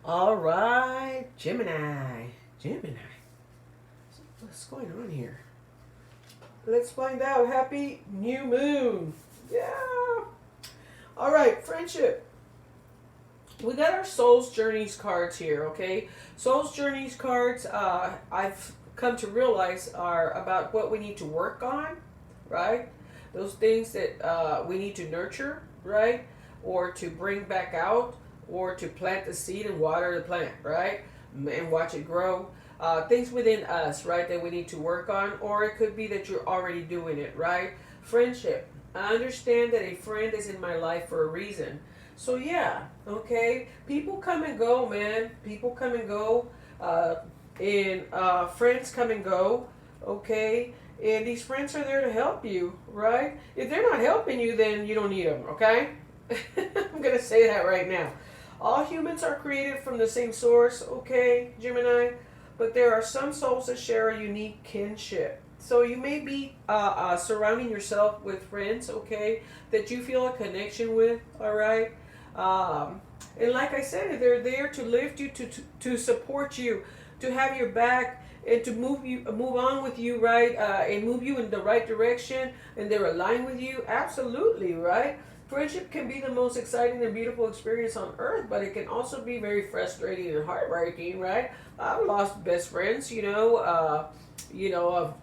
All right, Gemini. Gemini. What's going on here? Let's find out. Happy new moon. Yeah. All right, friendship. We got our Soul's Journeys cards here, okay? Soul's Journeys cards, I've come to realize are about what we need to work on, right? Those things that we need to nurture, right? Or to bring back out, or to plant the seed and water the plant, right? And watch it grow. Things within us, right, that we need to work on, or it could be that you're already doing it, right? Friendship. I understand that a friend is in my life for a reason. So yeah, okay. People come and go, man. People come and go, and friends come and go, okay. And these friends are there to help you, right? If they're not helping you, then you don't need them, okay? I'm gonna say that right now. All humans are created from the same source, okay, Gemini? But there are some souls that share a unique kinship. So you may be surrounding yourself with friends, okay, that you feel a connection with, all right? And like I said, they're there to lift you, to support you, to have your back, and to move on with you, right? And move you in the right direction, and they're aligned with you. Absolutely, right? Friendship can be the most exciting and beautiful experience on earth, but it can also be very frustrating and heartbreaking, right? I've lost best friends, of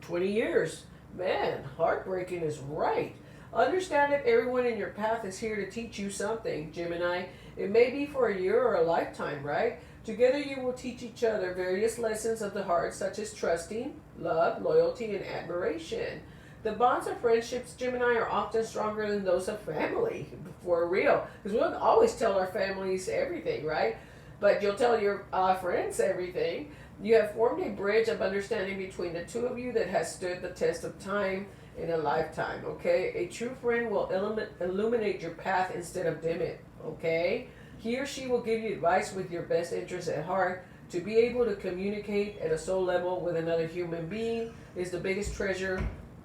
20 years. Man, heartbreaking is right. Understand that everyone in your path is here to teach you something, Gemini. It may be for a year or a lifetime, right? Together you will teach each other various lessons of the heart, such as trusting, love, loyalty, and admiration. The bonds of friendships, Gemini, are often stronger than those of family, for real. Because we don't always tell our families everything, right? But you'll tell your friends everything. You have formed a bridge of understanding between the two of you that has stood the test of time in a lifetime, okay? A true friend will illuminate your path instead of dim it, okay? He or she will give you advice with your best interests at heart. To be able to communicate at a soul level with another human being is the biggest treasure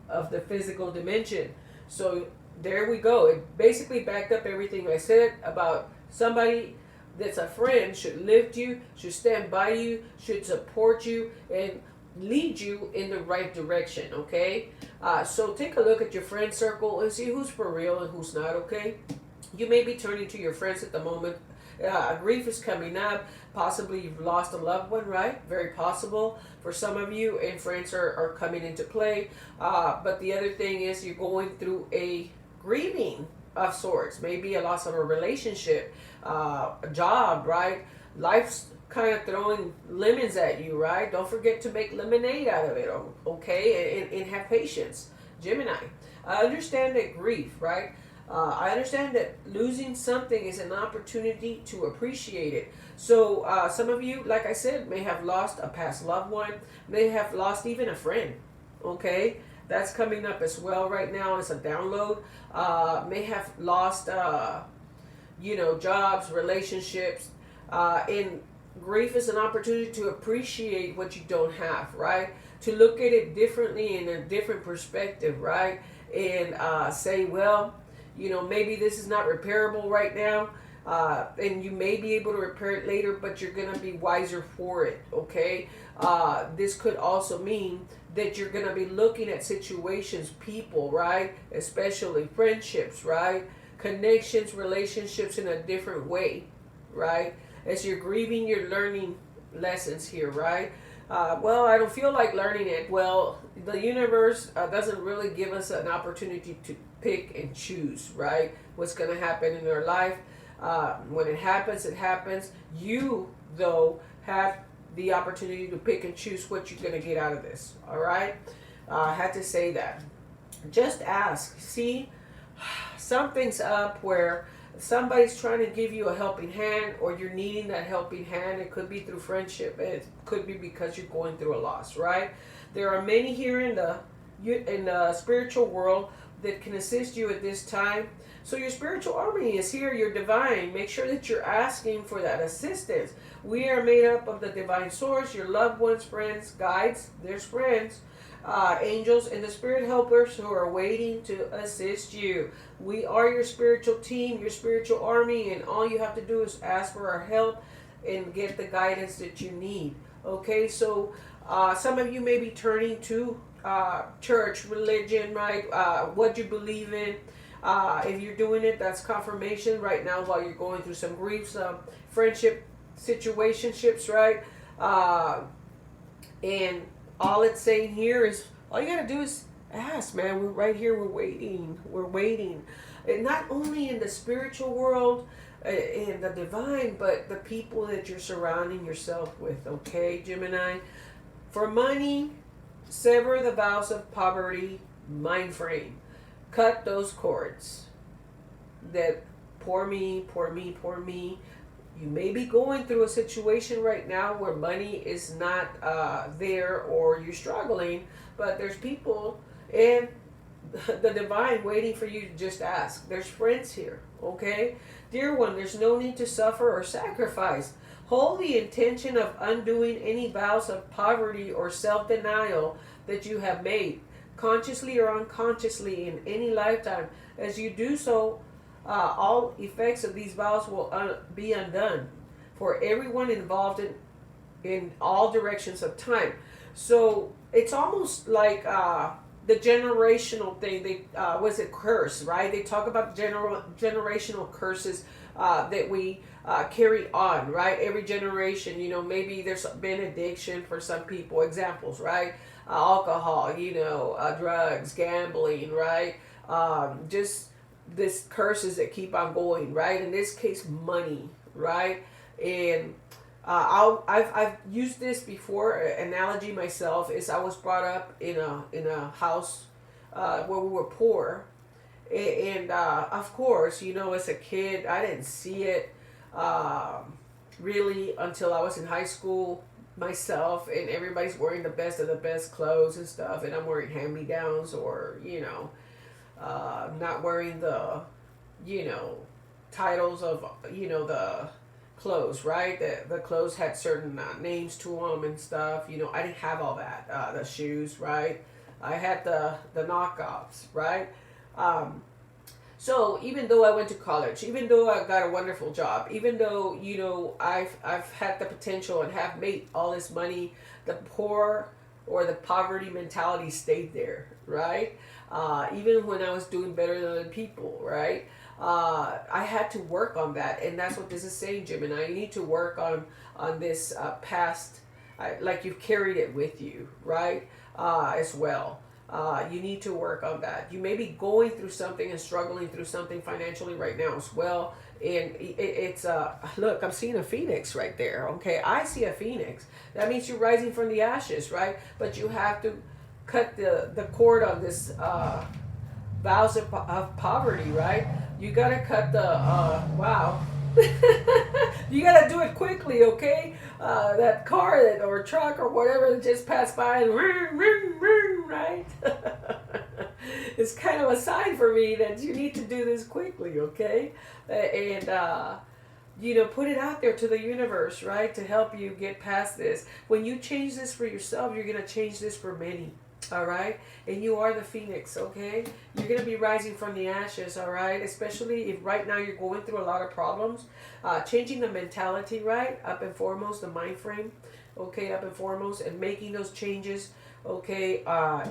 of the physical dimension. So there we go. It basically backed up everything I said about somebody that's a friend should lift you, should stand by you, should support you, and lead you in the right direction, okay? So take a look at your friend circle and see who's for real and who's not, okay? You may be turning to your friends at the moment. Grief is coming up. Possibly you've lost a loved one, right? Very possible for some of you, and friends are coming into play. But the other thing is you're going through a grieving of sorts. Maybe a loss of a relationship, a job, right? Life's kind of throwing lemons at you, right? Don't forget to make lemonade out of it, okay? And have patience. Gemini, I understand that grief, right? I understand that losing something is an opportunity to appreciate it. So some of you, like I said, may have lost a past loved one, may have lost even a friend. Okay, that's coming up as well right now. It's a download. May have lost, jobs, relationships, and grief is an opportunity to appreciate what you don't have, right? To look at it differently in a different perspective, right? And say, well, maybe this is not repairable right now, and you may be able to repair it later, but you're going to be wiser for it, okay? This could also mean that you're going to be looking at situations, people, right? Especially friendships, right? Connections, relationships in a different way, right? As you're grieving, you're learning lessons here, right? Well, I don't feel like learning it. Well, the universe doesn't really give us an opportunity to pick and choose, right? What's going to happen in our life. When it happens, it happens. You, though, have the opportunity to pick and choose what you're going to get out of this, all right? I had to say that. Just ask. See, something's up where somebody's trying to give you a helping hand, or you're needing that helping hand. It could be through friendship. It could be because you're going through a loss, right? There are many here in the spiritual world that can assist you at this time. So your spiritual army is here, your divine. Make sure that you're asking for that assistance. We are made up of the divine source, your loved ones, friends, guides, there's friends, angels, and the spirit helpers who are waiting to assist you. We are your spiritual team, your spiritual army, and all you have to do is ask for our help, and get the guidance that you need. Okay, so some of you may be turning to church, religion, right? What you believe in. If you're doing it, that's confirmation right now while you're going through some grief, some friendship situationships, right? And all it's saying here is all you gotta do is ask, man. We're right here. We're waiting. We're waiting. And not only in the spiritual world, in the divine, but the people that you're surrounding yourself with. Okay, Gemini. For money, sever the vows of poverty mind frame. Cut those cords. That poor me, poor me, poor me. You may be going through a situation right now where money is not there, or you're struggling, but there's people and the divine waiting for you to just ask. There's friends here, okay? Dear one, there's no need to suffer or sacrifice. Hold the intention of undoing any vows of poverty or self-denial that you have made, consciously or unconsciously, in any lifetime. As you do so, all effects of these vows will be undone for everyone involved in all directions of time. So it's almost like the generational thing. They was it curse, right? They talk about generational curses that we carry on, right? Every generation, you know, maybe there's been addiction for some people. Examples, right? Alcohol, you know, drugs, gambling, right? Just this curses that keep on going, right? In this case, money, right? And I've used this before. Analogy myself is I was brought up in a house where we were poor, and of course, you know, as a kid, I didn't see it really until I was in high school myself, and everybody's wearing the best of the best clothes and stuff, and I'm wearing hand-me-downs, or you know, not wearing the, you know, titles of, you know, the clothes, right? The clothes had certain names to them and stuff. You know, I didn't have all that. The shoes, right? I had the knockoffs, right? So even though I went to college, even though I got a wonderful job, even though, you know, I've had the potential and have made all this money, the poor or the poverty mentality stayed there, right? Even when I was doing better than other people, right? I had to work on that, and that's what this is saying, Gemini. You need to work on this past, like you've carried it with you, right? As well. You need to work on that. You may be going through something and struggling through something financially right now as well. And it's look, I'm seeing a phoenix right there. Okay, I see a phoenix. That means you're rising from the ashes, right? But you have to cut the cord on this vows of poverty, right? You gotta cut the wow. You gotta do it quickly, okay? That car or truck or whatever that just passed by and right? It's kind of a sign for me that you need to do this quickly, okay? And you know, put it out there to the universe, right, to help you get past this. When you change this for yourself, you're gonna change this for many. All right, and you are the phoenix. Okay, you're gonna be rising from the ashes. All right, especially if right now you're going through a lot of problems. Changing the mentality, right, up and foremost, the mind frame. Okay, up and foremost, and making those changes. Okay,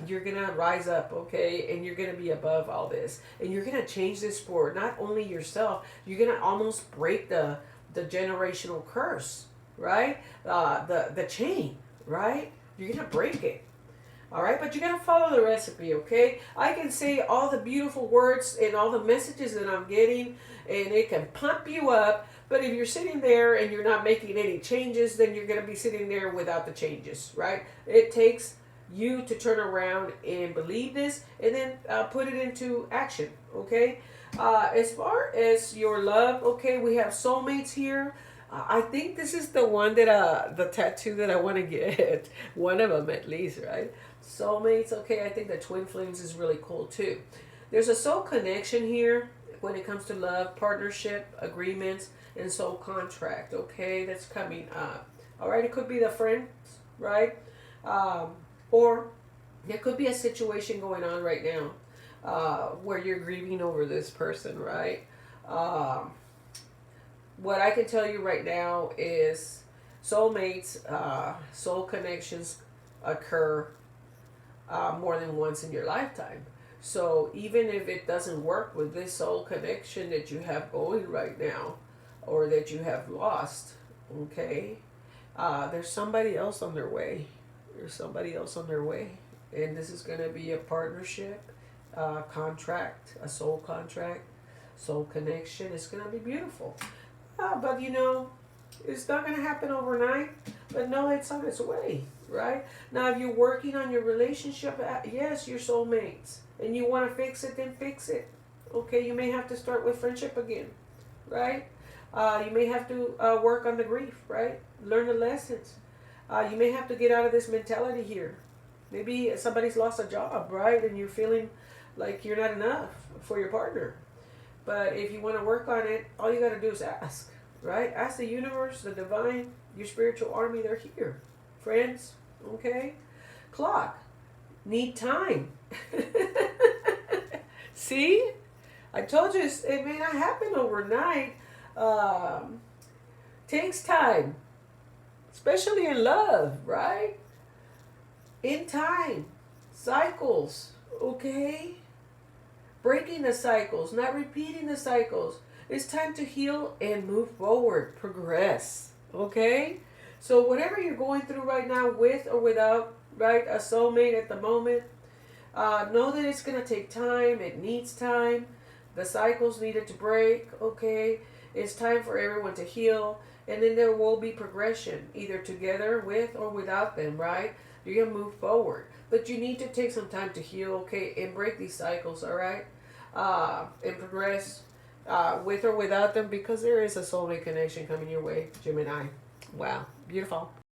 you're gonna rise up. Okay, and you're gonna be above all this, and you're gonna change this for not only yourself. You're gonna almost break the generational curse, right? The chain, right? You're gonna break it. All right, but you got to follow the recipe, okay? I can say all the beautiful words and all the messages that I'm getting, and it can pump you up. But if you're sitting there and you're not making any changes, then you're going to be sitting there without the changes, right? It takes you to turn around and believe this, and then put it into action, okay? As far as your love, okay, we have soulmates here. I think this is the one that the tattoo that I want to get. One of them at least, right? Soulmates, okay. I think the twin flames is really cool too. There's a soul connection here when it comes to love, partnership, agreements, and soul contract, okay, that's coming up. All right, it could be the friends, right? Or there could be a situation going on right now where you're grieving over this person, right? What I can tell you right now is soulmates, soul connections occur more than once in your lifetime. So even if it doesn't work with this soul connection that you have going right now, or that you have lost, okay, there's somebody else on their way. There's somebody else on their way, and this is going to be a partnership, contract, a soul contract, soul connection. It's going to be beautiful. But you know, it's not going to happen overnight, but no, it's on its way, right? Now, if you're working on your relationship, yes, you're soulmates, and you want to fix it, then fix it. Okay, you may have to start with friendship again, right? You may have to work on the grief, right? Learn the lessons. You may have to get out of this mentality here. Maybe somebody's lost a job, right? And you're feeling like you're not enough for your partner. But if you want to work on it, all you got to do is ask, right? Ask the universe, the divine, your spiritual army, they're here. Friends, okay? Clock, need time. See? I told you it may not happen overnight. Takes time, especially in love, right? In time, cycles, okay? Breaking the cycles, not repeating the cycles. It's time to heal and move forward, progress, okay? So whatever you're going through right now, with or without, right, a soulmate at the moment, know that it's going to take time. It needs time. The cycles needed to break, okay? It's time for everyone to heal, and then there will be progression, either together with or without them, right? You're going to move forward. But you need to take some time to heal, okay, and break these cycles, all right? And progress with or without them, because there is a soulmate connection coming your way, Gemini. Wow, beautiful.